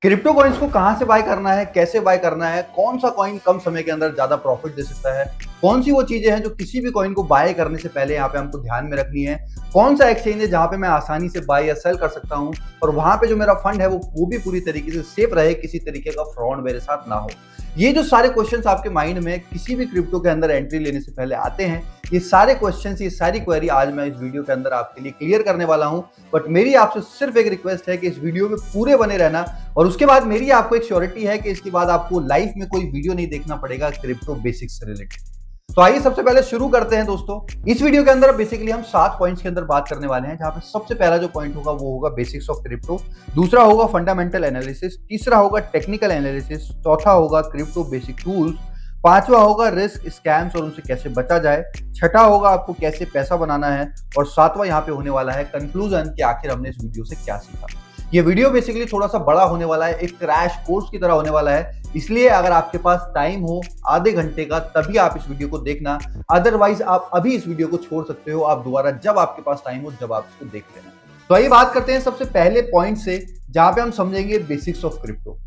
Crypto coins को कहां से बाय करना है, कैसे बाय करना है, कौन सा कॉइन कम समय के अंदर ज्यादा प्रॉफिट दे सकता है, कौन सी वो चीजें हैं जो किसी भी कॉइन को बाय करने से पहले यहाँ पे हमको ध्यान में रखनी है, कौन सा एक्सचेंज है जहां पे मैं आसानी से बाय या सेल कर सकता हूं और वहां पे जो मेरा फंड है वो भी पूरी तरीके से सेफ रहे, किसी तरीके का फ्रॉड मेरे साथ ना हो। ये जो सारे क्वेश्चंस आपके माइंड में किसी भी क्रिप्टो के अंदर एंट्री लेने से पहले आते हैं, ये सारे क्वेश्चंस, ये सारी क्वेरी आज मैं इस वीडियो के अंदर आपके लिए क्लियर करने वाला हूं। बट मेरी आपसे सिर्फ एक रिक्वेस्ट है कि इस वीडियो में पूरे बने रहना और उसके बाद मेरी आपको एक श्योरिटी है कि इसके बाद आपको लाइफ में कोई वीडियो नहीं देखना पड़ेगा क्रिप्टो बेसिक्स से रिलेटेड। तो आइए सबसे पहले शुरू करते हैं दोस्तों। इस वीडियो के अंदर बेसिकली हम 7 पॉइंट्स के अंदर बात करने वाले हैं, जहां पे सबसे पहला जो पॉइंट होगा वो होगा बेसिक्स ऑफ क्रिप्टो, दूसरा होगा फंडामेंटल एनालिसिस, तीसरा होगा टेक्निकल एनालिसिस, चौथा होगा क्रिप्टो बेसिक टूल्स, पांचवा होगा रिस्क, स्कैम्स और उनसे कैसे बचा जाए, छठा होगा आपको कैसे पैसा बनाना है और सातवां यहाँ पे होने वाला है कंक्लूजन कि आखिर हमने इस वीडियो से क्या सीखा। ये वीडियो बेसिकली थोड़ा सा बड़ा होने वाला है, एक क्रैश कोर्स की तरह होने वाला है, इसलिए अगर आपके पास टाइम हो आधे घंटे का तभी आप इस वीडियो को देखना, अदरवाइज आप अभी इस वीडियो को छोड़ सकते हो, आप दोबारा जब आपके पास टाइम हो जब आप इसको देख लेना। तो आइए बात करते हैं सबसे पहले पॉइंट से, जहां पे हम समझेंगे बेसिक्स ऑफ क्रिप्टो।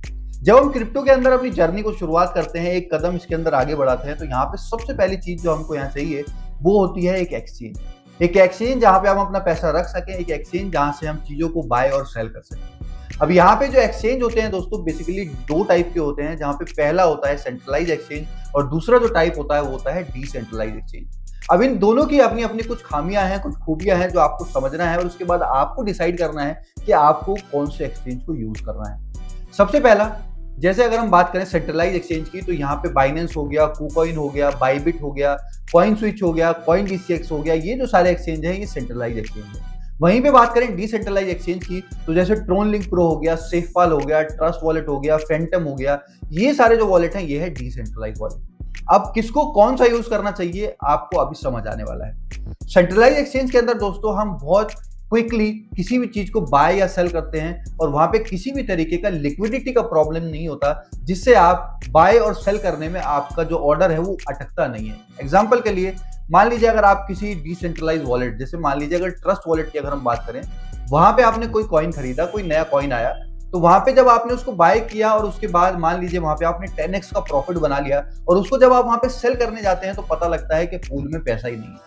जब हम क्रिप्टो के अंदर अपनी जर्नी को शुरुआत करते हैं, एक कदम इसके अंदर आगे बढ़ाते हैं, तो यहाँ पे सबसे पहली चीज जो हमको यहाँ चाहिए वो होती है एक एक्सचेंज। एक एक्सचेंज जहां पे हम अपना पैसा रख सकें, एक एक्सचेंज जहां से हम चीजों को बाय और सेल कर सकें। अब यहाँ पे जो एक्सचेंज होते हैं दोस्तों बेसिकली दो टाइप के होते हैं, जहां पे पहला होता है सेंट्रलाइज एक्सचेंज और दूसरा जो टाइप होता है वो होता है डिसेंट्रलाइज एक्सचेंज। अब इन दोनों की अपनी अपनी कुछ खामियां हैं, कुछ खूबियां हैं जो आपको समझना है और उसके बाद आपको डिसाइड करना है कि आपको कौन से एक्सचेंज को यूज करना है। सबसे पहला, जैसे अगर हम बात करें सेंट्रलाइज एक्सचेंज की, तो यहाँ पे बाइनेंस हो गया, KuCoin हो गया, बाइबिट हो गया, कॉइन स्विच हो गया, CoinDCX हो गया, ये जो सारे एक्सचेंज हैं ये सेंट्रलाइज एक्सचेंज है। वहीं पे बात करें डिसेंट्रलाइज एक्सचेंज की, तो जैसे ट्रोनलिंक प्रो हो गया, सेफपाल हो गया, ट्रस्ट वॉलेट हो गया, फैंटम हो गया, ये सारे जो वॉलेट हैं ये है डिसेंट्रलाइज वॉलेट। अब किसको कौन सा यूज करना चाहिए आपको अभी समझ आने वाला है। सेंट्रलाइज एक्सचेंज के अंदर दोस्तों हम बहुत क्विकली किसी भी चीज को बाय या सेल करते हैं और वहां पे किसी भी तरीके का लिक्विडिटी का प्रॉब्लम नहीं होता, जिससे आप बाय और सेल करने में आपका जो ऑर्डर है वो अटकता नहीं है। एग्जांपल के लिए मान लीजिए अगर आप किसी डिसेंट्रलाइज वॉलेट, जैसे मान लीजिए अगर ट्रस्ट वॉलेट की अगर हम बात करें, वहां पे आपने कोई कॉइन खरीदा, कोई नया कॉइन आया, तो वहां पे जब आपने उसको बाय किया और उसके बाद मान लीजिए वहां पे आपने 10x का प्रॉफिट बना लिया और उसको जब आप वहां पे सेल करने जाते हैं तो पता लगता है कि पूल में पैसा ही नहीं है।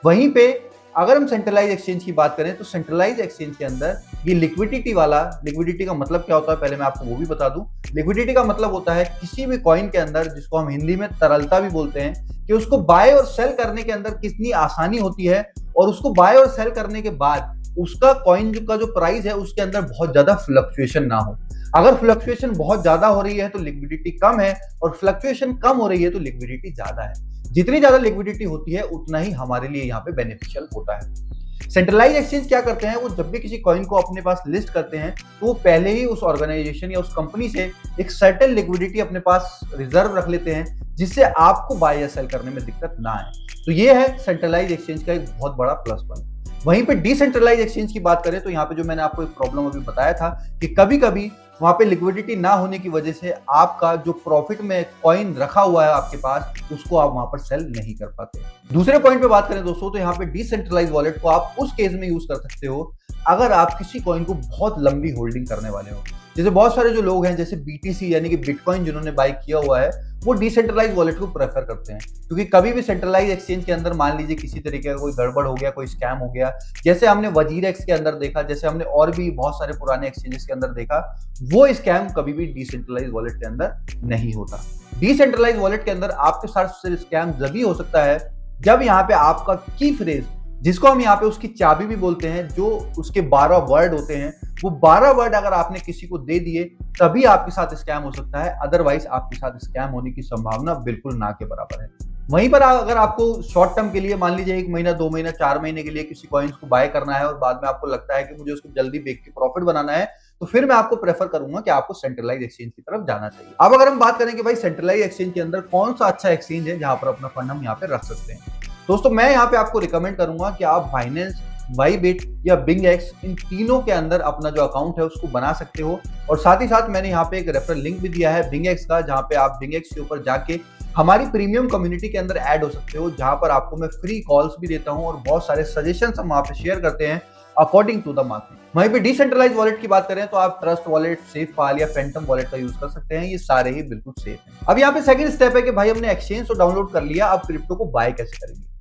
वहीं पे अगर हम सेंट्रलाइज एक्सचेंज की बात करें, तो सेंट्रलाइज एक्सचेंज के अंदर ये लिक्विडिटी वाला, लिक्विडिटी का मतलब क्या होता है पहले मैं आपको वो भी बता दूं। लिक्विडिटी का मतलब होता है किसी भी कॉइन के अंदर, जिसको हम हिंदी में तरलता भी बोलते हैं, कि उसको बाय और सेल करने के अंदर कितनी आसानी होती है और उसको बाय और सेल करने के बाद उसका कॉइन का जो प्राइस है उसके अंदर बहुत ज्यादा फ्लक्चुएशन ना हो। अगर फ्लक्चुएशन बहुत ज्यादा हो रही है तो लिक्विडिटी कम है और फ्लक्चुएशन कम हो रही है तो लिक्विडिटी ज्यादा है। जितनी ज्यादा लिक्विडिटी होती है उतना ही हमारे लिए यहाँ पे बेनिफिशियल होता है। सेंट्रलाइज एक्सचेंज क्या करते हैं, वो जब भी किसी कॉइन को अपने पास लिस्ट करते हैं तो वो पहले ही उस ऑर्गेनाइजेशन या उस कंपनी से एक सर्टेन लिक्विडिटी अपने पास रिजर्व रख लेते हैं, जिससे आपको बाय या सेल करने में दिक्कत ना आए। तो ये है सेंट्रलाइज एक्सचेंज का एक बहुत बड़ा प्लस पॉइंट। वहीं पे डिसेंट्रलाइज एक्सचेंज की बात करें तो यहाँ पे जो मैंने आपको एक प्रॉब्लम अभी बताया था कि कभी कभी वहां पे लिक्विडिटी ना होने की वजह से आपका जो प्रॉफिट में कॉइन रखा हुआ है आपके पास, उसको आप वहां पर सेल नहीं कर पाते। दूसरे पॉइंट पे बात करें दोस्तों, तो यहाँ पे डिसेंट्रलाइज वॉलेट को आप उस केस में यूज कर सकते हो अगर आप किसी कॉइन को बहुत लंबी होल्डिंग करने वाले हो। जैसे बहुत सारे जो लोग हैं, जैसे BTC यानी कि बिटकॉइन जिन्होंने बाय किया हुआ है, वो डिसेंट्रलाइज वॉलेट को प्रेफर करते हैं, क्योंकि कभी भी सेंट्रलाइज एक्सचेंज के अंदर मान लीजिए किसी तरीके का कोई गड़बड़ हो गया, कोई स्कैम हो गया, जैसे हमने वजीरेक्स के अंदर देखा, जैसे हमने और भी बहुत सारे पुराने एक्सचेंजेस के अंदर देखा, वो स्कैम कभी भी डिसेंट्रलाइज वॉलेट के अंदर नहीं होता। डिसेंट्रलाइज वॉलेट के अंदर आपके साथ स्कैम जब ही हो सकता है जब यहाँ पे आपका की फ्रेज, जिसको हम यहाँ पे उसकी चाबी भी बोलते हैं, जो उसके 12 वर्ड होते हैं, वो 12 वर्ड अगर आपने किसी को दे दिए तभी आपके साथ स्कैम हो सकता है, अदरवाइज आपके साथ स्कैम होने की संभावना बिल्कुल ना के बराबर है। वहीं पर अगर आपको शॉर्ट टर्म के लिए मान लीजिए 1 महीना, 2 महीना, 4 महीने के लिए किसी कॉइन्स को बाय करना है और बाद में आपको लगता है कि मुझे उसको जल्दी बेच के प्रॉफिट बनाना है, तो फिर मैं आपको प्रेफर करूंगा कि आपको सेंट्रलाइज एक्सचेंज की तरफ जाना चाहिए। अब अगर हम बात करें कि भाई सेंट्रलाइज एक्सचेंज के अंदर कौन सा अच्छा एक्सचेंज है जहां पर अपना फंड हम यहाँ पे रख सकते हैं, दोस्तों मैं यहाँ पे आपको रिकमेंड करूंगा कि आप बाइनेंस, बाइबिट या बिंगएक्स, इन तीनों के अंदर अपना जो अकाउंट है उसको बना सकते हो। और साथ ही साथ मैंने यहाँ पे एक रेफरल लिंक भी दिया है बिंगएक्स का, जहाँ पे आप बिंगएक्स के ऊपर जाके हमारी प्रीमियम कम्युनिटी के अंदर ऐड हो सकते हो, जहाँ पर आपको मैं फ्री कॉल्स भी देता हूँ और बहुत सारे सजेशंस हम वहाँ पे शेयर करते हैं, अकॉर्डिंग टू द मार्केट। वहीं पे डिसेंट्रलाइज वॉलेट की बात करें तो आप ट्रस्ट वॉलेट, सेफ पाल या फैंटम वॉलेट का यूज कर सकते हैं। ये सारे ही बिल्कुल सेफ हैं। अब यहाँ पे सेकंड स्टेप है कि भाई हमने एक्सचेंज तो डाउनलोड कर लिया, अब क्रिप्टो को बाय कैसे करेंगे।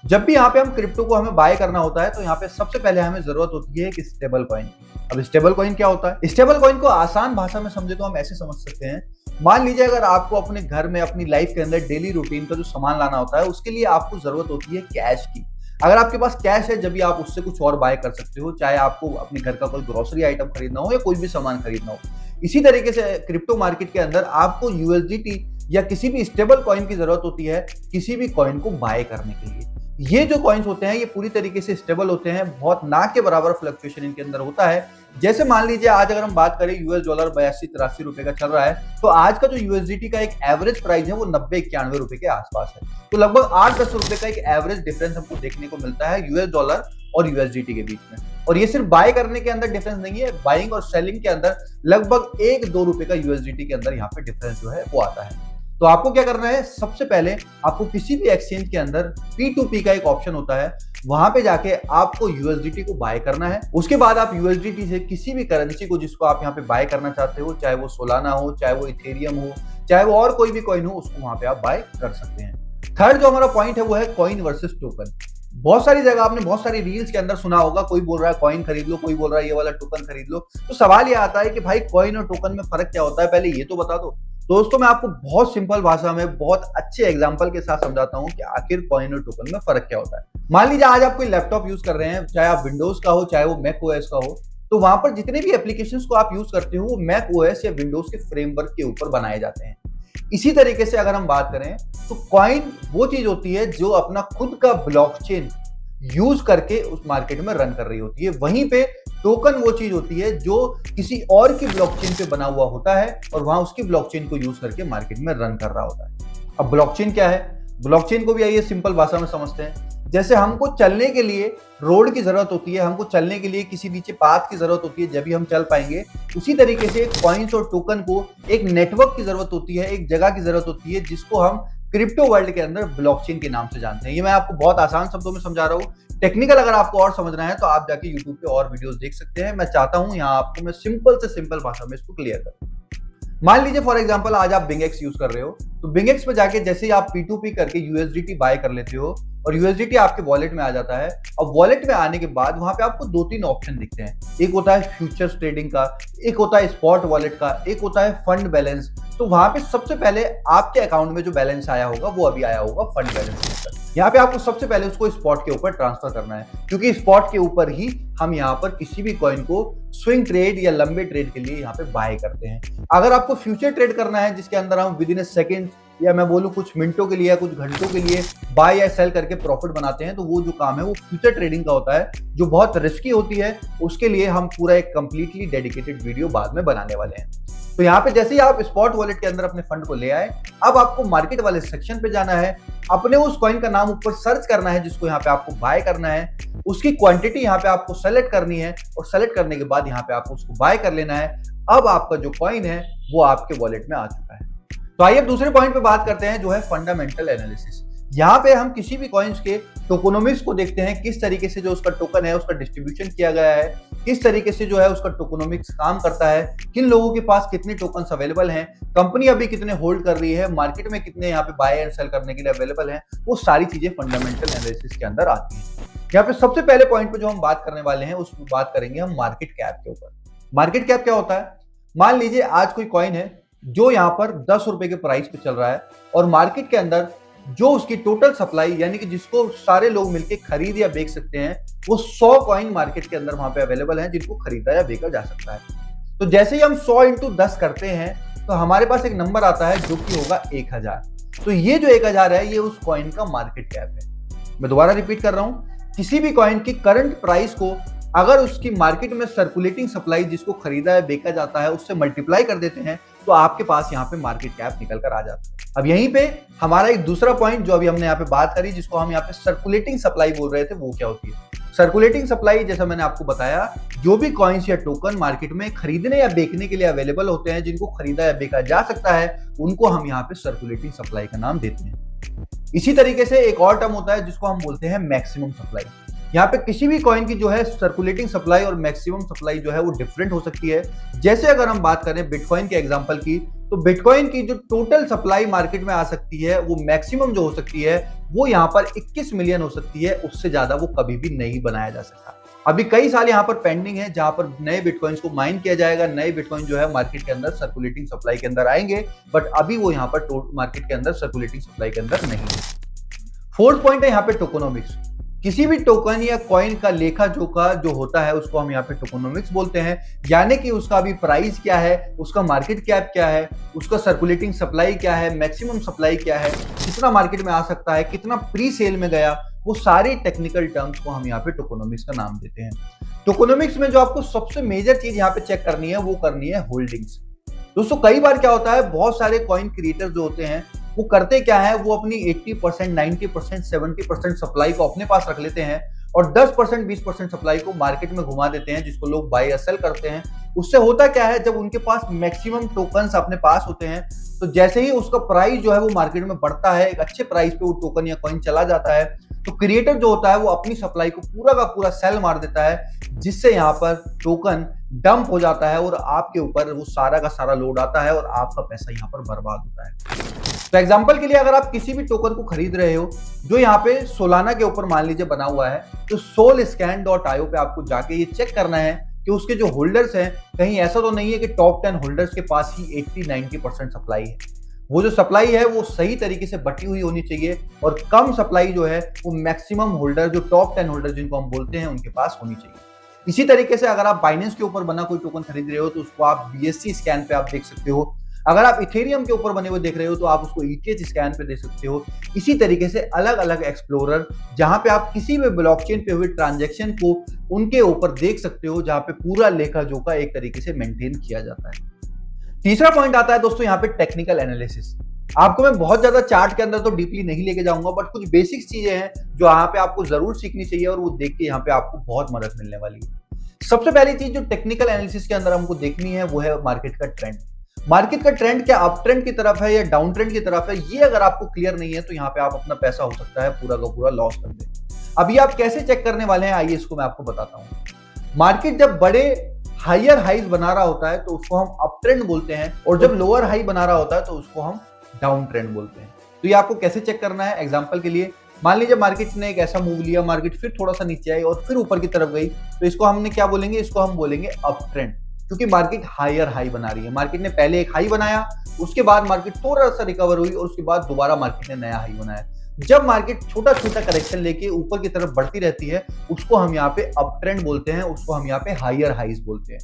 जब भी यहाँ पे हम क्रिप्टो को हमें बाय करना होता है तो यहाँ पे सबसे पहले हमें जरूरत होती है एक स्टेबल कॉइन। अब स्टेबल कॉइन क्या होता है? स्टेबल कॉइन को आसान भाषा में समझे तो हम ऐसे समझ सकते हैं, मान लीजिए अगर आपको अपने घर में अपनी लाइफ के अंदर डेली रूटीन का जो सामान लाना होता है उसके लिए आपको जरूरत होती है कैश की। अगर आपके पास कैश है जब भी आप उससे कुछ और बाय कर सकते हो, चाहे आपको अपने घर का कोई ग्रोसरी आइटम खरीदना हो या कोई भी सामान खरीदना हो। इसी तरीके से क्रिप्टो मार्केट के अंदर आपको यूएसडीटी या किसी भी स्टेबल कॉइन की जरूरत होती है किसी भी कॉइन को बाय करने के लिए। ये जो कॉइन्स होते हैं ये पूरी तरीके से स्टेबल होते हैं, बहुत ना के बराबर फ्लक्चुएशन इनके अंदर होता है। जैसे मान लीजिए आज अगर हम बात करें यूएस डॉलर 82-83 रुपए का चल रहा है, तो आज का जो यूएसडीटी का एक एवरेज प्राइस है वो 90-91 रुपए के आसपास है। तो लगभग 8-10 रुपए का एक एवरेज डिफरेंस हमको देखने को मिलता है यूएस डॉलर और यूएसडीटी के बीच में। और ये सिर्फ बाय करने के अंदर डिफरेंस नहीं है, बाइंग और सेलिंग के अंदर लगभग 1-2 रुपए का यूएसडीटी के अंदर यहाँ पे डिफरेंस जो है वो आता है। तो आपको क्या करना है, सबसे पहले आपको किसी भी एक्सचेंज के अंदर P2P का एक ऑप्शन होता है, वहां पे जाके आपको यूएसडीटी को बाय करना है। उसके बाद आप यूएसडीटी से किसी भी करेंसी को जिसको आप यहाँ पे बाय करना चाहते हो, चाहे वो सोलाना हो, चाहे वो इथेरियम हो, चाहे वो और कोई भी कॉइन हो, उसको वहां पे आप बाय कर सकते हैं। थर्ड जो हमारा पॉइंट है वो है कॉइन वर्सेस टोकन। बहुत सारी जगह आपने बहुत सारी रील्स के अंदर सुना होगा, कोई बोल रहा है कॉइन खरीद लो, कोई बोल रहा है ये वाला टोकन खरीद लो। तो सवाल ये आता है कि भाई कॉइन और टोकन में फर्क क्या होता है, पहले ये तो बता दो। दोस्तों मैं आपको बहुत सिंपल भाषा में बहुत अच्छे एग्जांपल के साथ समझाता हूं कि आखिर कॉइन और टोकन में फर्क क्या होता है। मान लीजिए आज आप कोई लैपटॉप यूज कर रहे हैं, चाहे आप विंडोज का हो चाहे वो मैक ओएस का हो, तो वहां पर जितने भी एप्लीकेशंस को आप यूज करते हो वो मैक ओएस या विंडोज के फ्रेमवर्क के ऊपर बनाए जाते हैं। इसी तरीके से अगर हम बात करें तो कॉइन वो चीज होती है जो अपना खुद का ब्लॉकचेन यूज करके उस मार्केट में रन कर रही होती है। वहीं पे टोकन वो चीज होती है जो किसी और की ब्लॉकचेन पे बना हुआ होता है और वहां उसकी ब्लॉकचेन को यूज करके मार्केट में रन कर रहा होता है। अब ब्लॉकचेन क्या है? ब्लॉकचेन को भी आइए सिंपल भाषा में समझते हैं। जैसे हमको चलने के लिए रोड की जरूरत होती है, हमको चलने के लिए किसी नीचे पाथ की जरूरत होती है, जब भी हम चल पाएंगे। उसी तरीके से कॉइन्स और टोकन को एक नेटवर्क की जरूरत होती है, एक जगह की जरूरत होती है जिसको हम क्रिप्टो वर्ल्ड के अंदर ब्लॉकचेन के नाम से जानते हैं। ये मैं आपको बहुत आसान शब्दों में समझा रहा हूँ। टेक्निकल अगर आपको और समझना है तो आप जाके यूट्यूब पे और वीडियोस देख सकते हैं। मैं चाहता हूं यहाँ आपको मैं सिंपल से सिंपल भाषा में इसको क्लियर करूं। मान लीजिए फॉर एग्जांपल आज आप बिंगेक्स यूज कर रहे हो, तो बिंगेक्स पे जाके जैसे ही आप P2P करके यूएसडीटी बाय कर लेते हो और यूएसडीटी आपके वॉलेट में आ जाता है। अब वॉलेट में आने के बाद वहां पे आपको 2-3 ऑप्शन दिखते हैं। एक होता है फ्यूचर्स ट्रेडिंग का, एक होता है स्पॉट वॉलेट का, एक होता है फंड बैलेंस। तो वहां पे सबसे पहले आपके अकाउंट में जो बैलेंस आया होगा वो अभी आया होगा फंड बैलेंस। यहाँ पे आपको सबसे पहले उसको स्पॉट के ऊपर ट्रांसफर करना है, क्योंकि स्पॉट के ऊपर ही हम यहाँ पर किसी भी कॉइन को स्विंग ट्रेड या लंबे ट्रेड के लिए यहाँ पे बाय करते हैं। अगर आपको फ्यूचर ट्रेड करना है जिसके अंदर हम विद इन ए सेकेंड या मैं बोलूं कुछ मिनटों के लिए या कुछ घंटों के लिए बाय या सेल करके प्रॉफिट बनाते हैं, तो वो जो काम है वो फ्यूचर ट्रेडिंग का होता है, जो बहुत रिस्की होती है। उसके लिए हम पूरा एक कंप्लीटली डेडिकेटेड वीडियो बाद में बनाने वाले हैं। तो यहाँ पे जैसे ही आप स्पॉट वॉलेट के अंदर अपने फंड को ले आए, अब आपको मार्केट वाले सेक्शन पे जाना है, अपने उस कॉइन का नाम ऊपर सर्च करना है जिसको यहाँ पे आपको बाय करना है, उसकी क्वांटिटी यहाँ पे आपको सेलेक्ट करनी है और सेलेक्ट करने के बाद यहाँ पे आपको उसको बाय कर लेना है। अब आपका जो कॉइन है वो आपके वॉलेट में आ चुका है। तो आइए दूसरे पॉइंट पे बात करते हैं जो है फंडामेंटल एनालिसिस। यहाँ पे हम किसी भी कॉइन्स के टोकोनोमिक्स को देखते हैं, किस तरीके से जो उसका टोकन है उसका डिस्ट्रीब्यूशन किया गया है, किस तरीके से जो है उसका टोकोनोमिक्स काम करता है, किन लोगों के पास कितने टोकन्स अवेलेबल हैं, कंपनी अभी कितने होल्ड कर रही है, मार्केट में कितने यहाँ पे बाय एंड सेल करने के लिए अवेलेबल हैं। वो सारी चीजें फंडामेंटल एनालिसिस के अंदर आती हैं। यहाँ पे सबसे पहले पॉइंट पे जो हम बात करने वाले हैं उसमें बात करेंगे हम मार्केट कैप के ऊपर। मार्केट कैप क्या होता है? मान लीजिए आज कोई कॉइन है जो यहाँ पर 10 रुपए के प्राइस पे चल रहा है और मार्केट के अंदर जो उसकी टोटल सप्लाई यानी कि जिसको सारे लोग मिलके खरीद या बेच सकते हैं, वो 100 कॉइन मार्केट के अंदर वहां पे अवेलेबल हैं जिनको खरीदा या बेचा जा सकता है। तो जैसे ही हम 100 × 10 करते हैं तो हमारे पास एक नंबर आता है जो कि होगा 1000। तो ये जो 1000 है ये उस कॉइन का मार्केट कैप है। मैं दोबारा रिपीट कर रहा हूं, किसी भी कॉइन की करंट प्राइस को अगर उसकी मार्केट में सर्कुलेटिंग सप्लाई जिसको खरीदा या बेचा जाता है उससे मल्टीप्लाई कर देते हैं तो आपके पास यहाँ पे मार्केट कैप निकल कर आ जाता है। अब यहीं पे हमारा एक दूसरा पॉइंट जो अभी हमने यहाँ पे बात करी जिसको हम यहाँ पे सर्कुलेटिंग सप्लाई बोल रहे थे, वो क्या होती है? सर्कुलेटिंग सप्लाई जैसा मैंने आपको बताया, जो भी कॉइन्स या टोकन मार्केट में खरीदने या बेचने के लिए अवेलेबल होते हैं, जिनको खरीदा या बेचा जा सकता है, उनको हम यहाँ पे सर्कुलेटिंग सप्लाई का नाम देते हैं। इसी तरीके से एक और टर्म होता है जिसको हम बोलते हैं मैक्सिमम सप्लाई। यहाँ पे किसी भी कॉइन की जो है सर्कुलेटिंग सप्लाई और मैक्सिमम सप्लाई जो है वो डिफरेंट हो सकती है। जैसे अगर हम बात करें बिटकॉइन के एग्जांपल की, तो बिटकॉइन की जो टोटल सप्लाई मार्केट में आ सकती है वो मैक्सिमम जो हो सकती है वो यहाँ पर 21 मिलियन हो सकती है, उससे ज्यादा वो कभी भी नहीं बनाया जा सकता। अभी कई साल यहाँ पर पेंडिंग है जहां पर नए बिटकॉइंस को माइन किया जाएगा, नए बिटकॉइन जो है मार्केट के अंदर सर्कुलेटिंग सप्लाई के अंदर आएंगे, बट अभी वो यहाँ पर मार्केट के अंदर सर्कुलेटिंग सप्लाई के अंदर नहीं है। फोर्थ पॉइंट है यहाँ पे टोकोनॉमिक्स। किसी भी टोकन या कॉइन का लेखा जोखा जो होता है उसको हम यहाँ पे टोकोनॉमिक्स बोलते हैं, यानी कि उसका अभी प्राइस क्या है, उसका मार्केट कैप क्या है, उसका सर्कुलेटिंग सप्लाई क्या है, मैक्सिमम सप्लाई क्या है, कितना मार्केट में आ सकता है, कितना प्री सेल में गया, वो सारे टेक्निकल टर्म्स को हम यहाँ पे टोकोनॉमिक्स का नाम देते हैं। टोकोनॉमिक्स में जो आपको सबसे मेजर चीज यहाँ पे चेक करनी है वो करनी है होल्डिंग्स। दोस्तों कई बार क्या होता है, बहुत सारे कॉइन क्रिएटर जो होते हैं वो करते क्या है, वो अपनी 80%, 90%, 70% सप्लाई को अपने पास रख लेते हैं और 10%, 20% सप्लाई को मार्केट में घुमा देते हैं, जिसको लोग बाय या सेल करते हैं। उससे होता क्या है, जब उनके पास मैक्सिमम टोकन्स अपने पास होते हैं तो जैसे ही उसका प्राइस जो है वो मार्केट में बढ़ता है, एक अच्छे प्राइस पे वो टोकन या कॉइन चला जाता है, तो क्रिएटर जो होता है वो अपनी सप्लाई को पूरा का पूरा सेल मार देता है, जिससे यहाँ पर टोकन डंप हो जाता है और आपके ऊपर वो सारा का सारा लोड आता है और आपका पैसा यहाँ पर बर्बाद होता है। तो एग्जांपल के लिए अगर आप किसी भी टोकन को खरीद रहे हो जो यहाँ पे सोलाना के ऊपर मान लीजिए बना हुआ है, तो solscan.io पे आपको जाके ये चेक करना है कि उसके जो होल्डर्स हैं कहीं ऐसा तो नहीं है कि टॉप 10 होल्डर्स के पास ही 80-90% सप्लाई है। वो जो सप्लाई है वो सही तरीके से बटी हुई होनी चाहिए और कम सप्लाई जो है वो मैक्सिमम होल्डर, जो टॉप 10 होल्डर जिनको हम बोलते हैं, उनके पास होनी चाहिए। इसी तरीके से अगर आप बाइनेंस के ऊपर बना कोई टोकन खरीद रहे हो तो उसको आप BSC स्कैन पे आप देख सकते हो। अगर आप इथेरियम के ऊपर बने हुए देख रहे हो तो आप उसको ETH स्कैन पे देख सकते हो। इसी तरीके से अलग अलग एक्सप्लोरर जहां पे आप किसी भी ब्लॉकचेन पे हुए ट्रांजैक्शन को उनके ऊपर देख सकते हो, जहां पे पूरा लेखा जोखा एक तरीके से मेंटेन किया जाता है। तीसरा पॉइंट आता है दोस्तों यहाँ पे टेक्निकल एनालिसिस। आपको मैं बहुत ज्यादा चार्ट के अंदर तो डीपली नहीं लेके जाऊंगा, बट कुछ बेसिक चीजें हैं जो यहाँ पे आपको जरूर सीखनी चाहिए और वो देख के यहाँ पे आपको बहुत मदद मिलने वाली है। सबसे पहली चीज जो टेक्निकल एनालिसिस के अंदर हमको देखनी है वो है मार्केट का ट्रेंड। मार्केट का ट्रेंड क्या अप ट्रेंड की तरफ है या डाउन ट्रेंड की तरफ है, ये अगर आपको क्लियर नहीं है तो यहाँ पे आप अपना पैसा हो सकता है पूरा का पूरा लॉस कर दे। अभी आप कैसे चेक करने वाले हैं, आइए इसको मैं आपको बताता हूँ। मार्केट जब बड़े हायर हाइज बना रहा होता है तो उसको हम अप ट्रेंड बोलते हैं, और जब लोअर हाई बना रहा होता है तो उसको हम डाउन ट्रेंड बोलते हैं। तो ये आपको कैसे चेक करना है, एग्जांपल के लिए मान लीजिए मार्केट ने एक ऐसा मूव लिया, मार्केट फिर थोड़ा सा नीचे आई और फिर ऊपर की तरफ गई, तो इसको हमने क्या बोलेंगे, इसको हम बोलेंगे अप ट्रेंड, क्योंकि मार्केट हायर हाई बना रही है। मार्केट ने पहले एक हाई बनाया, उसके बाद मार्केट थोड़ा सा रिकवर हुई और उसके बाद दोबारा मार्केट ने नया हाई बनाया। जब मार्केट छोटा छोटा करेक्शन लेके ऊपर की तरफ बढ़ती रहती है उसको हम यहाँ पे अप ट्रेंड बोलते हैं, उसको हम यहाँ पे हायर हाइज बोलते हैं।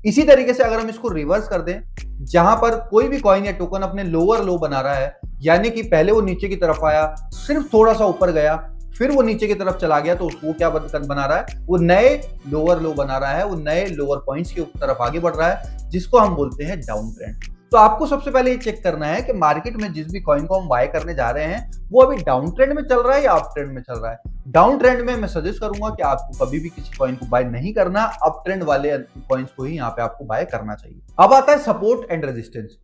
इसी तरीके से अगर हम इसको रिवर्स कर दें, जहां पर कोई भी कॉइन या टोकन अपने लोअर लो बना रहा है, यानी कि पहले वो नीचे की तरफ आया, सिर्फ थोड़ा सा ऊपर गया, फिर वो नीचे की तरफ चला गया, तो वो क्या बना रहा है, वो नए लोअर लो बना रहा है, वो नए लोअर पॉइंट्स की तरफ आगे बढ़ रहा है, जिसको हम बोलते हैं डाउन ट्रेंड। तो आपको सबसे पहले ये चेक करना है कि मार्केट में जिस भी कॉइन को हम बाय करने जा रहे हैं वो अभी डाउन ट्रेंड में चल रहा है या अप ट्रेंड में चल रहा है। डाउन ट्रेंड में मैं सजेस्ट करूंगा कि आपको कभी भी किसी कॉइन को बाय नहीं करना, अप ट्रेंड वाले कॉइन्स को ही यहाँ पे आपको बाय करना चाहिए। अब आता है सपोर्ट एंड रेजिस्टेंस।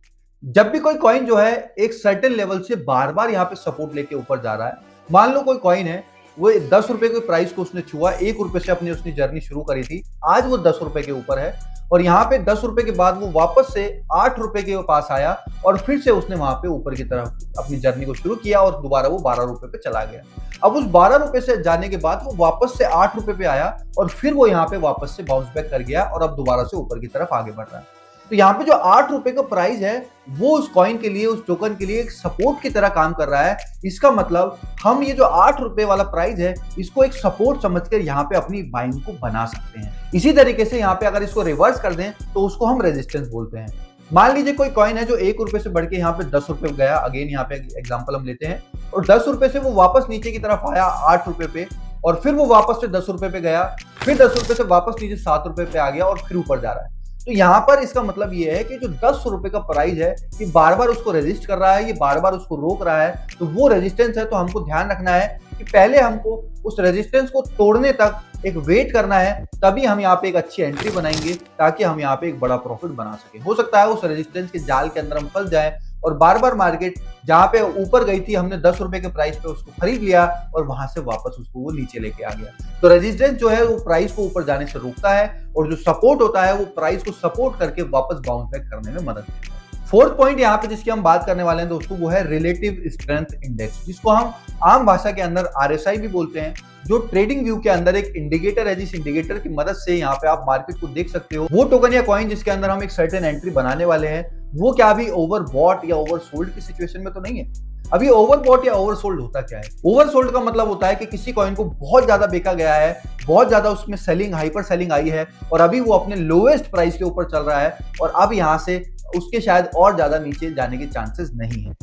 जब भी कोई कॉइन जो है एक सर्टेन लेवल से बार बार यहाँ पे सपोर्ट लेके ऊपर जा रहा है, मान लो कोई कॉइन है वो 10 रुपए के प्राइस को उसने छुआ, 1 रुपए से अपनी उसने जर्नी शुरू करी थी, आज वो 10 रुपए के ऊपर है और यहाँ पे 10 रुपए के बाद वो वापस से 8 रुपए के पास आया और फिर से उसने वहां पे ऊपर की तरफ अपनी जर्नी को शुरू किया और दोबारा वो 12 रुपए पे चला गया। अब उस 12 रुपए से जाने के बाद वो वापस से 8 रुपए पे आया और फिर वो यहाँ पे वापस से बाउंस बैक कर गया और अब दोबारा से ऊपर की तरफ आगे बढ़ रहा है। तो यहाँ पे जो 8 रुपए का प्राइस है वो उस कॉइन के लिए, उस टोकन के लिए एक सपोर्ट की तरह काम कर रहा है। इसका मतलब हम ये जो 8 रुपए वाला प्राइस है इसको एक सपोर्ट समझकर यहाँ पे अपनी बाइंग को बना सकते हैं। इसी तरीके से यहाँ पे अगर इसको रिवर्स कर दें तो उसको हम रेजिस्टेंस बोलते हैं। मान लीजिए कोई कॉइन है जो 1 रुपए से बढ़ के यहाँ पे 10 रुपए गया, अगेन यहाँ पे एग्जाम्पल हम लेते हैं, और 10 रुपए से वो वापस नीचे की तरफ आया 8 रुपए पे और फिर वो वापस से 10 रुपए पे गया, फिर 10 रुपए से वापस नीचे 7 रुपए पे आ गया और फिर ऊपर जा रहा है। तो यहाँ पर इसका मतलब ये है कि जो 10 रुपए का प्राइस है ये बार बार उसको रेजिस्ट कर रहा है, ये बार बार उसको रोक रहा है, तो वो रेजिस्टेंस है। तो हमको ध्यान रखना है कि पहले हमको उस रेजिस्टेंस को तोड़ने तक एक वेट करना है, तभी हम यहाँ पे एक अच्छी एंट्री बनाएंगे ताकि हम यहाँ पे एक बड़ा प्रॉफिट बना सके। हो सकता है उस रेजिस्टेंस के जाल के अंदर हम फंस जाए और बार बार मार्केट जहां पे ऊपर गई थी हमने 10 रुपए के प्राइस पे उसको खरीद लिया और वहां से वापस उसको वो नीचे लेके आ गया। तो रेजिस्टेंस जो है वो प्राइस को ऊपर जाने से रोकता है और जो सपोर्ट होता है वो प्राइस को सपोर्ट करके वापस बाउंस बैक करने में मदद करता है। फोर्थ पॉइंट यहाँ पे जिसकी हम बात करने वाले हैं दोस्तों वो है रिलेटिव स्ट्रेंथ इंडेक्स, जिसको हम आम भाषा के अंदर आरएसआई भी बोलते हैं, जो ट्रेडिंग व्यू के अंदर एक इंडिकेटर है। जिस इंडिकेटर की मदद से यहाँ पे आप मार्केट को देख सकते हो वो टोकन या कॉइन जिसके अंदर हम एक सर्टेन एंट्री बनाने वाले हैं वो क्या अभी ओवरबॉट या ओवरसोल्ड की सिचुएशन में तो नहीं है। अभी ओवरबॉट या ओवरसोल्ड होता क्या है? ओवरसोल्ड का मतलब होता है कि किसी कॉइन को बहुत ज्यादा बेचा गया है, बहुत ज्यादा उसमें सेलिंग हाइपर सेलिंग आई है और अभी वो अपने लोएस्ट प्राइस के ऊपर चल रहा है और अब यहां से उसके शायद और ज्यादा नीचे जाने के चांसेस नहीं है।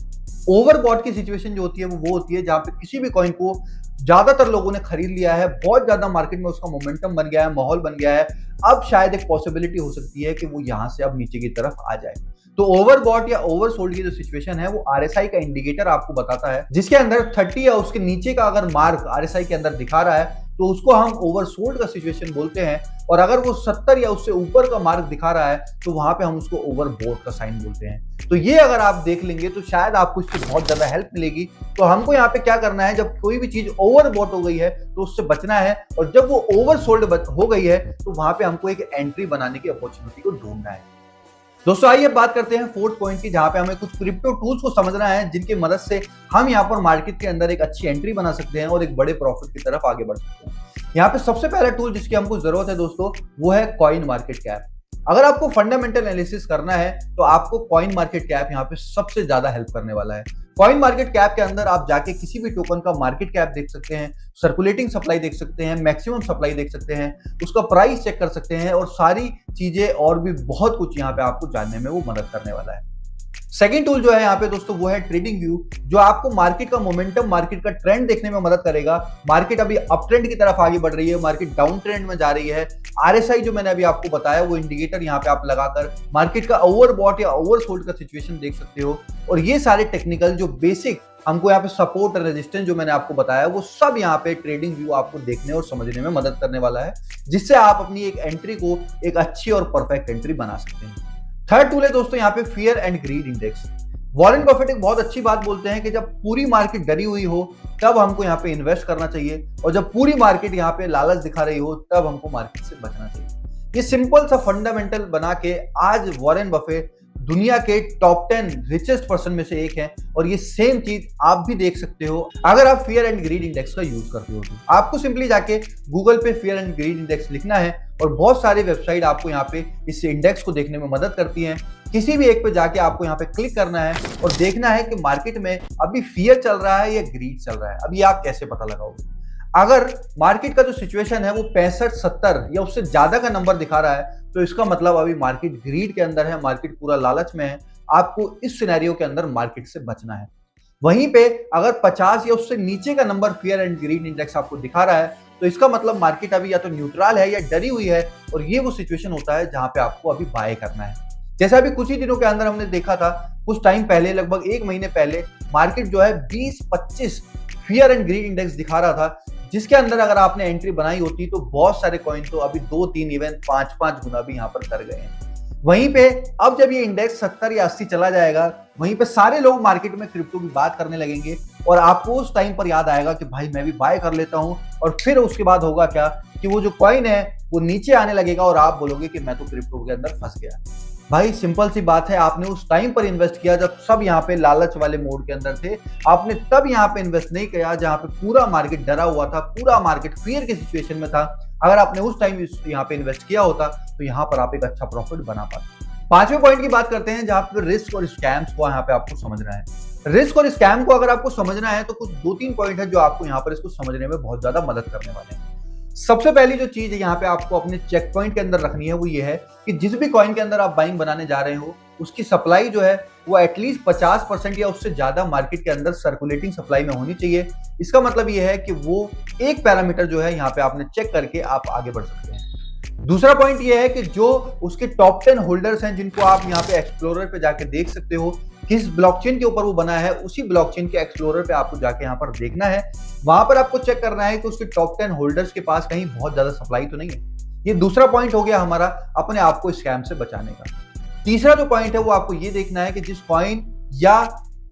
ओवरबॉट की सिचुएशन जो होती है वो होती है जहां पे किसी भी कॉइन को ज्यादातर लोगों ने खरीद लिया है, बहुत ज्यादा मार्केट में उसका मोमेंटम बन गया है, माहौल बन गया है, अब शायद एक पॉसिबिलिटी हो सकती है कि वो यहां से अब नीचे की तरफ आ जाए। तो ओवरबॉट या ओवरसोल्ड की जो सिचुएशन है वो आरएसआई का इंडिकेटर आपको बताता है, जिसके अंदर 30 या उसके नीचे का अगर मार्क आरएसआई के अंदर दिखा रहा है तो उसको हम ओवरसोल्ड का सिचुएशन बोलते हैं और अगर वो 70 या उससे ऊपर का मार्क दिखा रहा है तो वहां पे हम उसको ओवरबॉट का साइन बोलते हैं। तो ये अगर आप देख लेंगे तो शायद आपको इससे बहुत ज्यादा हेल्प मिलेगी। तो हमको यहाँ पे क्या करना है, जब कोई भी चीज ओवरबॉट हो गई है तो उससे बचना है और जब वो ओवरसोल्ड हो गई है तो वहां पे हमको एक एंट्री बनाने की अपॉर्चुनिटी को ढूंढना है। दोस्तों आइए बात करते हैं फोर्थ पॉइंट की, जहां पे हमें कुछ क्रिप्टो टूल्स को समझना है जिनकी मदद से हम यहां पर मार्केट के अंदर एक अच्छी एंट्री बना सकते हैं और एक बड़े प्रॉफिट की तरफ आगे बढ़ सकते हैं। यहाँ पे सबसे पहला टूल जिसकी हमको जरूरत है दोस्तों वो है कॉइन मार्केट कैप। अगर आपको फंडामेंटल एनालिसिस करना है तो आपको कॉइन मार्केट कैप यहाँ पे सबसे ज्यादा हेल्प करने वाला है। कॉइन मार्केट कैप के अंदर आप जाके किसी भी टोकन का मार्केट कैप देख सकते हैं, सर्कुलेटिंग सप्लाई देख सकते हैं, मैक्सिमम सप्लाई देख सकते हैं, उसका प्राइस चेक कर सकते हैं और सारी चीजें और भी बहुत कुछ यहाँ पे आपको जानने में वो मदद करने वाला है। सेकंड टूल जो है यहाँ पे दोस्तों वो है ट्रेडिंग व्यू, जो आपको मार्केट का मोमेंटम, मार्केट का ट्रेंड देखने में मदद करेगा। मार्केट अभी अप ट्रेंड की तरफ आगे बढ़ रही है, मार्केट डाउन ट्रेंड में जा रही है। आरएसआई जो मैंने अभी आपको बताया वो इंडिकेटर यहाँ पे आप लगाकर मार्केट का ओवरबॉट या ओवरसोल्ड का सिचुएशन देख सकते हो। और ये सारे टेक्निकल जो बेसिक हमको यहाँ पे सपोर्ट और रेजिस्टेंस जो मैंने आपको बताया वो सब यहाँ पे ट्रेडिंग व्यू आपको देखने और समझने में मदद करने वाला है, जिससे आप अपनी एक एंट्री को एक अच्छी और परफेक्ट एंट्री बना सकते हैं। थर्ड टूल है दोस्तों यहाँ पे fear and greed index. Warren Buffett एक बहुत अच्छी बात बोलते हैं कि जब पूरी मार्केट डरी हुई हो तब हमको यहाँ पे इन्वेस्ट करना चाहिए और जब पूरी मार्केट यहाँ पे लालच दिखा रही हो तब हमको मार्केट से बचना चाहिए। ये सिंपल सा फंडामेंटल बना के आज वॉरेन बफेट दुनिया के टॉप 10 रिचेस्ट पर्सन में से एक है और ये सेम चीज आप भी देख सकते हो अगर आप फियर एंड ग्रीड इंडेक्स का यूज करते हो। तो आपको सिंपली जाके गूगल पे फियर एंड ग्रीड इंडेक्स लिखना है और बहुत सारे वेबसाइट आपको यहाँ पे इस इंडेक्स को देखने में मदद करती हैं। किसी भी एक पे जाके आपको यहाँ पे क्लिक करना है और देखना है कि मार्केट में अभी फियर चल रहा है या ग्रीड चल रहा है। अभी आप कैसे पता लगाओगे? अगर मार्केट का जो सिचुएशन है वो 65-70 या उससे ज्यादा का नंबर दिखा रहा है तो इसका मतलब अभी मार्केट ग्रीड के अंदर है, मार्केट पूरा लालच में है। आपको इस सिनेरियो के अंदर मार्केट से बचना है। वहीं पे अगर 50 या उससे नीचे का number fear and greed index आपको दिखा रहा है तो इसका मतलब मार्केट अभी या तो न्यूट्रल है या डरी हुई है और ये वो सिचुएशन होता है जहां पे आपको अभी बाय करना है। जैसे अभी कुछ ही दिनों के अंदर हमने देखा था, कुछ टाइम पहले लगभग 1 महीने पहले मार्केट जो है 20-25 फियर एंड ग्रीड इंडेक्स दिखा रहा था, जिसके अंदर अगर आपने एंट्री बनाई होती तो बहुत सारे कॉइन तो अभी 2-3 इवन 5-5 गुना भी यहाँ पर कर गए हैं। वहीं पे अब जब ये इंडेक्स 70 या 80 चला जाएगा वहीं पे सारे लोग मार्केट में क्रिप्टो की बात करने लगेंगे और आपको उस टाइम पर याद आएगा कि भाई मैं भी बाय कर लेता हूं। और फिर उसके बाद होगा क्या कि वो जो कॉइन है वो नीचे आने लगेगा और आप बोलोगे कि मैं तो क्रिप्टो के अंदर फंस गया। भाई सिंपल सी बात है, आपने उस टाइम पर इन्वेस्ट किया जब सब यहाँ पे लालच वाले मोड के अंदर थे। आपने तब यहाँ पे इन्वेस्ट नहीं किया जहाँ पे पूरा मार्केट डरा हुआ था, पूरा मार्केट फियर के सिचुएशन में था। अगर आपने उस टाइम यहाँ पे इन्वेस्ट किया होता तो यहाँ पर आप एक अच्छा प्रॉफिट बना पाते। 5वें पॉइंट की बात करते हैं जहां पर रिस्क और स्कैम्स को यहाँ पे आपको समझना है। रिस्क और स्कैम को अगर आपको समझना है तो कुछ 2-3 पॉइंट है जो आपको यहाँ पर इसको समझने में बहुत ज्यादा मदद करने वाले हैं। सबसे पहली जो चीज है यहाँ पे आपको अपने चेक पॉइंट के अंदर रखनी है वो ये है कि जिस भी कॉइन के अंदर आप बाइंग बनाने जा रहे हो उसकी सप्लाई जो है वो एटलीस्ट 50% या उससे ज्यादा मार्केट के अंदर सर्कुलेटिंग सप्लाई में होनी चाहिए। इसका मतलब ये है कि वो एक पैरामीटर जो है यहाँ पे आपने चेक करके आप आगे बढ़ सकते हैं। दूसरा पॉइंट ये है कि जो उसके टॉप 10 होल्डर्स हैं जिनको आप यहाँ पे एक्सप्लोरर पे जाके देख सकते हो किस ब्लॉकचेन के ऊपर वो बना है, उसी ब्लॉकचेन के एक्सप्लोरर पे आपको जाके यहाँ पर देखना है। वहां पर आपको चेक करना है कि उसके टॉप 10 होल्डर्स के पास कहीं बहुत ज्यादा सप्लाई तो नहीं है। ये दूसरा पॉइंट हो गया हमारा अपने आप को स्कैम से बचाने का। तीसरा जो पॉइंट है वो आपको ये देखना है कि जिस कॉइन या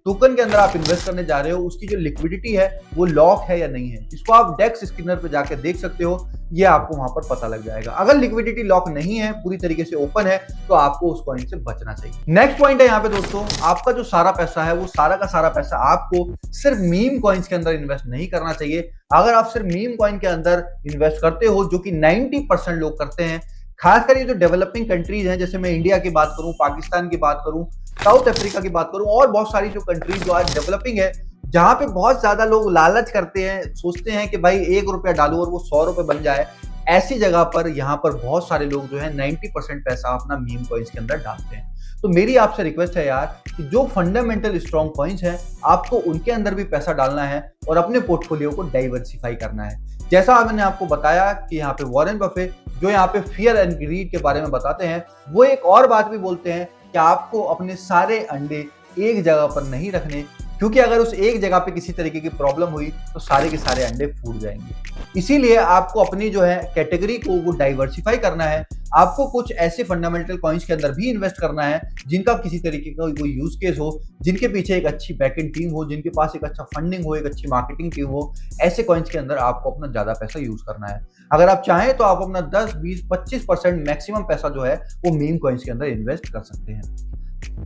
टोकन के अंदर आप इन्वेस्ट करने जा रहे हो उसकी जो लिक्विडिटी है वो लॉक है या नहीं है, इसको आप डेक्स स्कैनर पे जाके देख सकते हो, ये आपको वहां पर पता लग जाएगा। अगर लिक्विडिटी लॉक नहीं है, पूरी तरीके से ओपन है, तो आपको उस कॉइन से बचना चाहिए। नेक्स्ट पॉइंट है यहाँ पे दोस्तों, आपका जो सारा पैसा है वो सारा का सारा पैसा आपको सिर्फ मीम कॉइन्स के अंदर इन्वेस्ट नहीं करना चाहिए। अगर आप सिर्फ मीम कॉइन के अंदर इन्वेस्ट करते हो, जो कि 90% लोग करते हैं, खासकर ये जो डेवलपिंग कंट्रीज हैं, जैसे मैं इंडिया की बात करूं, पाकिस्तान की बात करूं, साउथ अफ्रीका की बात करूं और बहुत सारी जो कंट्रीज जो आज डेवलपिंग है, जहां पे बहुत ज्यादा लोग लालच करते हैं, सोचते हैं कि भाई 1 रुपया डालो और वो 100 रुपए बन जाए, ऐसी जगह पर यहाँ पर बहुत सारे लोग जो है 90% पैसा अपना मीम कॉइन्स के अंदर डालते हैं। तो मेरी आपसे रिक्वेस्ट है यार कि जो फंडामेंटल स्ट्रॉन्ग कॉइन्स हैं, आपको उनके अंदर भी पैसा डालना है और अपने पोर्टफोलियो को डाइवर्सिफाई करना है। जैसा मैंने आपको बताया कि यहाँ पे वॉरेन बफे जो यहाँ पे फियर एंड ग्रीड के बारे में बताते हैं, वो एक और बात भी बोलते हैं कि आपको अपने सारे अंडे एक जगह पर नहीं रखने, क्योंकि अगर उस एक जगह पे किसी तरीके की प्रॉब्लम हुई तो सारे के सारे अंडे फूट जाएंगे। इसीलिए आपको अपनी जो है कैटेगरी को वो डाइवर्सिफाई करना है। आपको कुछ ऐसे फंडामेंटल कॉइन्स के अंदर भी इन्वेस्ट करना है जिनका किसी तरीके का कोई यूज केस हो, जिनके पीछे एक अच्छी बैकएंड टीम हो, जिनके पास एक अच्छा फंडिंग हो, एक अच्छी मार्केटिंग टीम हो। ऐसे कॉइन्स के अंदर आपको अपना ज्यादा पैसा यूज करना है। अगर आप चाहें तो आप अपना 10, 20, 25% मैक्सिमम पैसा जो है वो मीम कॉइन्स के अंदर इन्वेस्ट कर सकते हैं।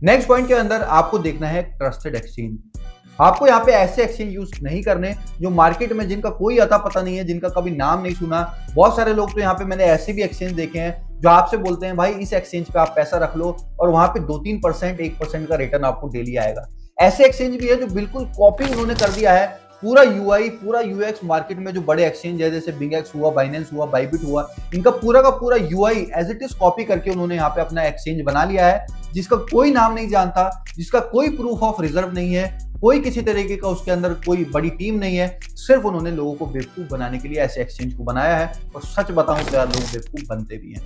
नेक्स्ट पॉइंट के अंदर आपको देखना है ट्रस्टेड एक्सचेंज। आपको यहाँ पे ऐसे एक्सचेंज यूज नहीं करने जो मार्केट में जिनका कोई अता पता नहीं है, जिनका कभी नाम नहीं सुना। बहुत सारे लोग तो यहाँ पे मैंने ऐसे भी एक्सचेंज देखे हैं जो आपसे बोलते हैं भाई इस एक्सचेंज पे आप पैसा रख लो और वहां पे 2-3%, 1% का रिटर्न आपको डेली आएगा। ऐसे एक्सचेंज भी है जो बिल्कुल कॉपी उन्होंने कर दिया है, पूरा यूआई पूरा यूएक्स मार्केट में जो बड़े एक्सचेंज है जैसे बिंगएक्स हुआ, बाइनेंस हुआ, बाइबिट हुआ, इनका पूरा का पूरा UI as it is copy करके उन्होंने यहाँ पे अपना एक्सचेंज बना लिया है, जिसका कोई नाम नहीं जानता, जिसका कोई प्रूफ ऑफ रिजर्व नहीं है, कोई किसी तरीके का उसके अंदर कोई बड़ी टीम नहीं है। सिर्फ उन्होंने लोगों को बेवकूफ बनाने के लिए ऐसे एक्सचेंज को बनाया है, और सच बताऊं तो यार लोग बेवकूफ बनते भी हैं।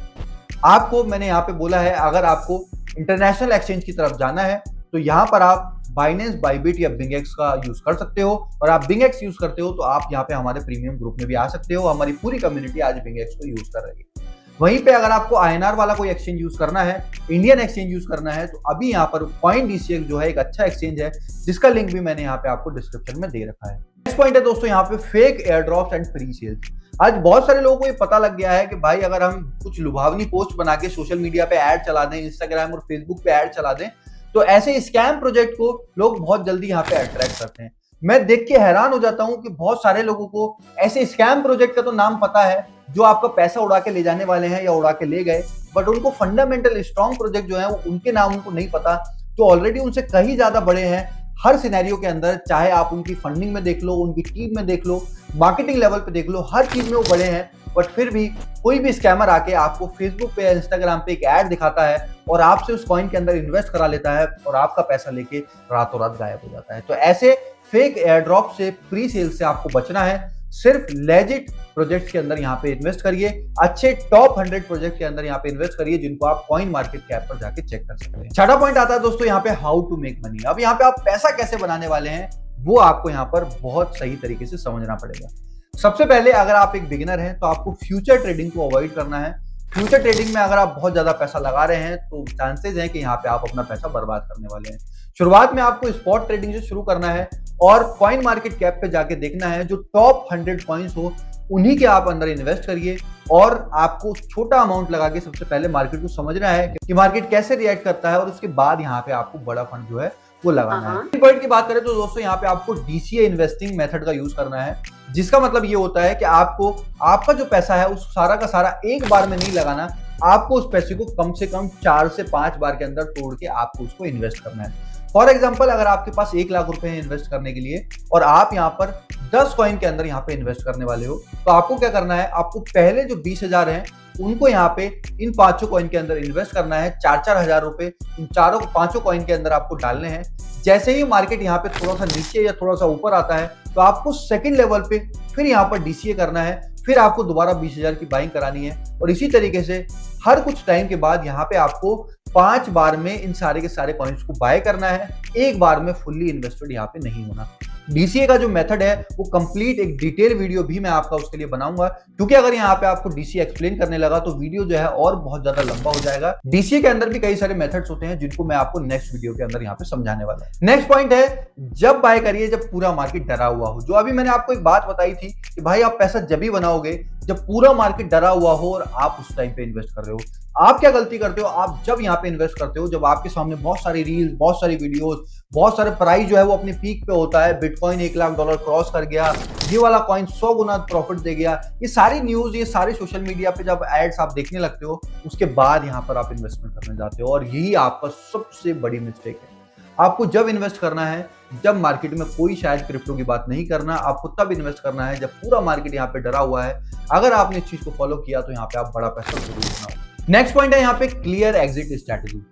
आपको मैंने यहाँ पे बोला है अगर आपको इंटरनेशनल एक्सचेंज की तरफ जाना है तो यहाँ पर आप बाइनेंस, बाइबिट या बिंगएक्स का यूज कर सकते हो, और आप बिंगएक्स यूज करते हो तो आप यहाँ पे हमारे प्रीमियम ग्रुप में भी आ सकते हो। हमारी पूरी कम्युनिटी आज बिंगएक्स को यूज कर रही है। वहीं पे अगर आपको आईएनआर वाला कोई एक्सचेंज यूज करना है, इंडियन एक्सचेंज यूज करना है, तो अभी यहाँ पर CoinDCX जो है एक अच्छा एक्सचेंज है, जिसका लिंक भी मैंने यहाँ पे आपको डिस्क्रिप्शन में दे रखा है। नेक्स्ट पॉइंट है दोस्तों यहाँ पे fake air drops and free sales. आज बहुत सारे लोगों को ये पता लग गया है कि भाई अगर हम कुछ लुभावनी पोस्ट बना के सोशल मीडिया पे ऐड चला दें, इंस्टाग्राम और फेसबुक पे ऐड चला दें, तो ऐसे स्कैम प्रोजेक्ट को लोग बहुत जल्दी यहाँ पे अट्रैक्ट करते हैं। मैं देख के हैरान हो जाता हूँ कि बहुत सारे लोगों को ऐसे स्कैम प्रोजेक्ट का तो नाम पता है जो आपका पैसा उड़ा के ले जाने वाले हैं या उड़ा के ले गए, बट उनको फंडामेंटल स्ट्रॉन्ग प्रोजेक्ट जो है वो उनके नाम उनको नहीं पता, जो ऑलरेडी उनसे कहीं ज्यादा बड़े हैं हर सिनेरियो के अंदर। चाहे आप उनकी फंडिंग में देख लो, उनकी टीम में देख लो, मार्केटिंग लेवल पे देख लो, हर चीज में वो बड़े हैं, बट फिर भी कोई भी स्कैमर आके आपको फेसबुक पे या इंस्टाग्राम पे एक ऐड दिखाता है और आपसे उस कॉइन के अंदर इन्वेस्ट करा लेता है और आपका पैसा लेके रातों रात गायब हो जाता है। तो ऐसे फेक एयर ड्रॉप से, प्री सेल से आपको बचना है। सिर्फ लेजिट प्रोजेक्ट्स के अंदर यहाँ पे इन्वेस्ट करिए, अच्छे टॉप 100 प्रोजेक्ट के अंदर यहाँ पे इन्वेस्ट करिए जिनको आप कॉइन मार्केट कैप पर जाके चेक कर सकते हैं। छठा पॉइंट आता है दोस्तों यहाँ पे हाउ टू मेक मनी। अब यहाँ पे आप पैसा कैसे बनाने वाले हैं वो आपको यहाँ पर बहुत सही तरीके से समझना पड़ेगा। सबसे पहले अगर आप एक बिगिनर हैं तो आपको फ्यूचर ट्रेडिंग को अवॉइड करना है। फ्यूचर ट्रेडिंग में अगर आप बहुत ज्यादा पैसा लगा रहे हैं तो चांसेस हैं कि यहाँ पे आप अपना पैसा बर्बाद करने वाले हैं। शुरुआत में आपको स्पॉट ट्रेडिंग से शुरू करना है और कॉइन मार्केट कैप पे जाके देखना है जो टॉप 100 कॉइन्स हो उन्हीं के आप अंदर इन्वेस्ट करिए, और आपको छोटा अमाउंट लगा के सबसे पहले मार्केट को समझना है कि मार्केट कैसे रिएक्ट करता है, और उसके बाद यहाँ पे आपको बड़ा फंड जो है वो लगाना है। पॉइंट की बात करें तो दोस्तों यहाँ पे आपको DCA इन्वेस्टिंग मेथड का यूज करना है, जिसका मतलब ये होता है कि आपको आपका जो पैसा है उस सारा का सारा एक बार में नहीं लगाना, आपको उस पैसे को कम से कम 4 से 5 बार के अंदर तोड़ के आपको उसको इन्वेस्ट करना है। फॉर एग्जाम्पल अगर आपके पास 1 लाख रुपए है इन्वेस्ट करने के लिए और आप यहाँ पर 10 कॉइन के अंदर यहाँ पे इन्वेस्ट करने वाले हो, तो आपको क्या करना है, आपको पहले जो 20,000 हैं उनको यहाँ पे इन 5 कॉइन के अंदर इन्वेस्ट करना है। 4-4 हजार रुपए इन 5 कॉइन के अंदर आपको डालने हैं। जैसे ही मार्केट यहाँ पे थोड़ा सा नीचे या थोड़ा सा ऊपर आता है तो आपको सेकंड लेवल पे फिर यहाँ पर DCA करना है, फिर आपको दोबारा 20,000 की बाइंग करानी है, और इसी तरीके से हर कुछ टाइम के बाद यहाँ पे आपको 5 बार में इन सारे के सारे कॉइन्स को बाय करना है। एक बार में फुल्ली इन्वेस्टेड यहाँ पे नहीं होना। डीसीए का जो मेथड है वो कंप्लीट एक डिटेल वीडियो भी मैं आपका उसके लिए बनाऊंगा, क्योंकि अगर यहाँ पे आपको डीसीए एक्सप्लेन करने लगा तो वीडियो जो है और बहुत ज्यादा लंबा हो जाएगा। डीसीए के अंदर भी कई सारे मेथड्स होते हैं जिनको मैं आपको नेक्स्ट वीडियो के अंदर यहाँ पे समझाने वाला हूं। नेक्स्ट पॉइंट है, जब बाय करिए जब पूरा मार्केट डरा हुआ हो। जो अभी मैंने आपको एक बात बताई थी कि भाई आप पैसा जब ही बनाओगे जब पूरा मार्केट डरा हुआ हो और आप उस टाइम पे इन्वेस्ट कर रहे हो। आप क्या गलती करते हो, आप जब यहाँ पे इन्वेस्ट करते हो जब आपके सामने बहुत सारी रील्स, बहुत सारी वीडियोस, बहुत सारे प्राइस जो है वो अपनी पीक पे होता है, बिटकॉइन $1,00,000 क्रॉस कर गया, ये वाला कॉइन 100 गुना प्रॉफिट दे गया, ये सारी न्यूज, ये सारे सोशल मीडिया पे जब एड्स आप देखने लगते हो उसके बाद यहाँ पर आप इन्वेस्टमेंट करने जाते हो, और यही आपका सबसे बड़ी मिस्टेक है। आपको जब इन्वेस्ट करना है, जब मार्केट में कोई शायद क्रिप्टो की बात नहीं करना, आपको तब इन्वेस्ट करना है जब पूरा मार्केट यहाँ पे डरा हुआ है। अगर आपने इस चीज को फॉलो किया तो यहाँ पे आप बड़ा पैसा जरूर बनाओ। नेक्स्ट पॉइंट है यहाँ पे क्लियर एग्जिट स्ट्रेटेजी।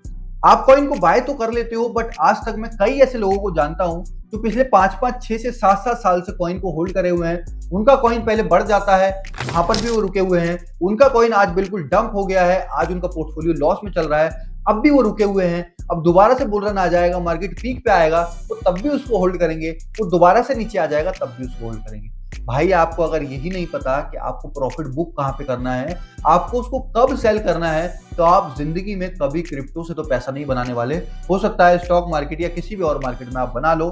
आप कॉइन को बाय तो कर लेते हो, बट आज तक मैं कई ऐसे लोगों को जानता हूं जो पिछले 5-5, 6 से 7-7 साल से कॉइन को होल्ड करे हुए हैं। उनका कॉइन पहले बढ़ जाता है, वहां पर भी वो रुके हुए हैं। उनका कॉइन आज बिल्कुल डंप हो गया है, आज उनका पोर्टफोलियो लॉस में चल रहा है, अब भी वो रुके हुए हैं। अब दोबारा से बुल रन आ जाएगा, मार्केट पीक पे आएगा तो तब भी उसको होल्ड करेंगे, वो दोबारा से नीचे आ जाएगा तब भी उसको होल्ड करेंगे। भाई आपको अगर यही नहीं पता कि आपको प्रॉफिट बुक कहां पे करना है, आपको उसको कब सेल करना है, तो आप जिंदगी में कभी क्रिप्टो से तो पैसा नहीं बनाने वाले। हो सकता है स्टॉक मार्केट या किसी भी और मार्केट में आप बना लो,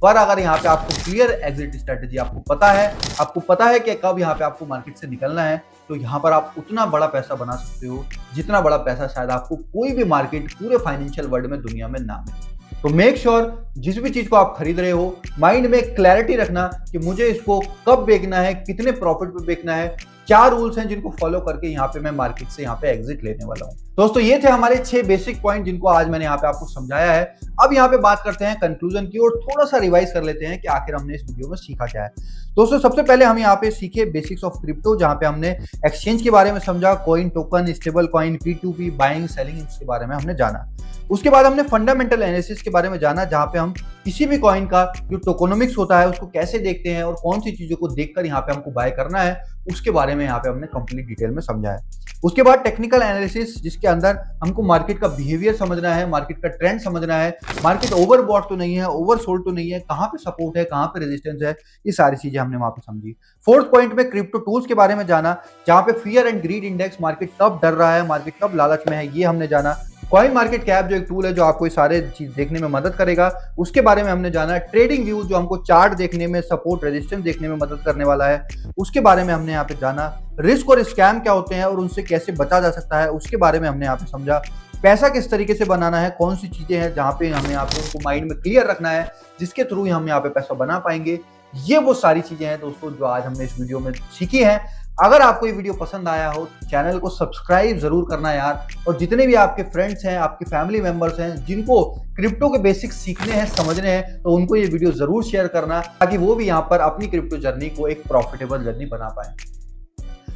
पर अगर यहाँ पे आपको क्लियर एग्जिट स्ट्रेटेजी आपको पता है, आपको पता है कि कब यहाँ पे आपको मार्केट से निकलना है, तो यहाँ पर आप उतना बड़ा पैसा बना सकते हो जितना बड़ा पैसा शायद आपको कोई भी मार्केट पूरे फाइनेंशियल वर्ल्ड में दुनिया में ना मिले। तो मेक श्योर जिस भी चीज को आप खरीद रहे हो, माइंड में क्लैरिटी रखना कि मुझे इसको कब बेचना है, कितने प्रॉफिट पे बेचना है, क्या रूल्स हैं जिनको फॉलो करके यहाँ पे मैं मार्केट से यहाँ पे एग्जिट लेने वाला हूँ। दोस्तों ये थे हमारे 6 बेसिक पॉइंट जिनको आज मैंने यहाँ पे आपको समझाया है। अब यहाँ पे बात करते हैं कंक्लूजन की और थोड़ा सा रिवाइज कर लेते हैं कि आखिर हमने इस वीडियो में सीखा क्या है। दोस्तों सबसे पहले हम यहाँ पे सीखे बेसिक्स ऑफ क्रिप्टो, जहाँ पे हमने एक्सचेंज के बारे में समझा, coin, token, stable coin, P2P, buying, selling, इसके बारे में हमने जाना। उसके बाद हमने फंडामेंटल एनालिसिस के बारे में जाना, जहां पे हम किसी भी कॉइन का जो टोकोनॉमिक्स होता है उसको कैसे देखते हैं और कौन सी चीजों को देखकर यहाँ पे हमको बाय करना है, उसके बारे में यहाँ पे हमने कंप्लीट डिटेल में समझा है। उसके बाद टेक्निकल एनालिसिस, जिसके अंदर हमको मार्केट का बिहेवियर समझना है, मार्केट का ट्रेंड समझना है, मार्केट ओवरबॉट तो नहीं है, ओवरसोल्ड तो नहीं है, कहाँ पे सपोर्ट है, कहाँ पे रेजिस्टेंस है, ये सारी चीजें हमने वहां पे समझी। फोर्थ पॉइंट में क्रिप्टो टूल्स के बारे में जाना, जहां पे fear and greed index, market कब डर रहा है, मार्केट कब लालच में है, ये हमने जाना। कॉइन मार्केट कैप जो एक टूल है जो आपको ये सारे चीज देखने में मदद करेगा, उसके बारे में हमने जाना। ट्रेडिंग व्यू जो हमको चार्ट देखने में, सपोर्ट रेजिस्टेंस देखने में मदद करने वाला है, उसके बारे में हमने यहाँ पे जाना। रिस्क और स्कैम क्या होते हैं और उनसे कैसे बचा जा सकता है, उसके बारे में हमने यहाँ पे समझा। पैसा किस तरीके से बनाना है, कौन सी चीजें हैं जहाँ पे हमें यहाँ पे उनको माइंड में क्लियर रखना है, जिसके थ्रू हम यहाँ पे पैसा बना पाएंगे। ये वो सारी चीजें हैं दोस्तों जो आज हमने इस वीडियो में सीखी हैं। अगर आपको ये वीडियो पसंद आया हो चैनल को सब्सक्राइब जरूर करना यार, और जितने भी आपके फ्रेंड्स हैं, आपके फैमिली मेंबर्स हैं जिनको क्रिप्टो के बेसिक्स सीखने हैं, समझने हैं, तो उनको ये वीडियो जरूर शेयर करना, ताकि वो भी यहाँ पर अपनी क्रिप्टो जर्नी को एक प्रॉफिटेबल जर्नी बना पाए।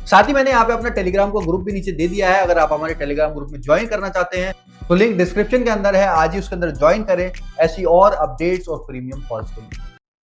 साथ ही मैंने यहाँ पे अपना टेलीग्राम का ग्रुप भी नीचे दे दिया है, अगर आप हमारे टेलीग्राम ग्रुप में ज्वाइन करना चाहते हैं तो लिंक डिस्क्रिप्शन के अंदर है, आज ही उसके अंदर ज्वाइन करें ऐसी और अपडेट्स और प्रीमियम कॉल्स के लिए।